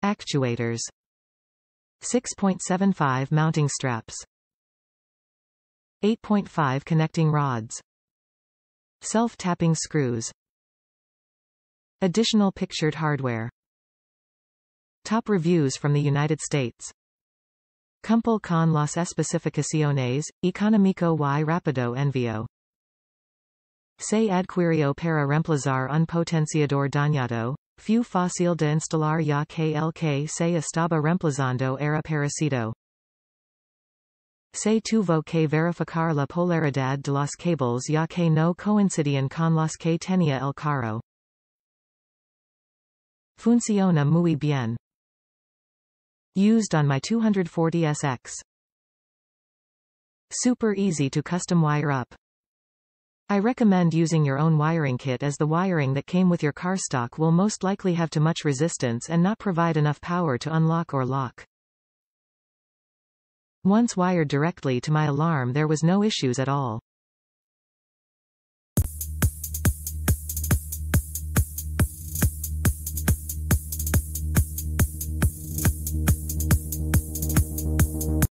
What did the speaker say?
Actuators. 6.75 mounting straps. 8.5 connecting rods. Self-tapping screws. Additional pictured hardware. Top reviews from the United States. Cumple con las especificaciones, Economico y rapido envio. Se adquirió para remplazar un potenciador dañado, fue fácil de instalar ya que el que se estaba remplazando era parecido. Se tuvo que verificar la polaridad de los cables ya que no coincidían con los que tenia el carro. Funciona muy bien. Used on my 240SX. Super easy to custom wire up. I recommend using your own wiring kit as the wiring that came with your car stock will most likely have too much resistance and not provide enough power to unlock or lock. Once wired directly to my alarm, there was no issues at all.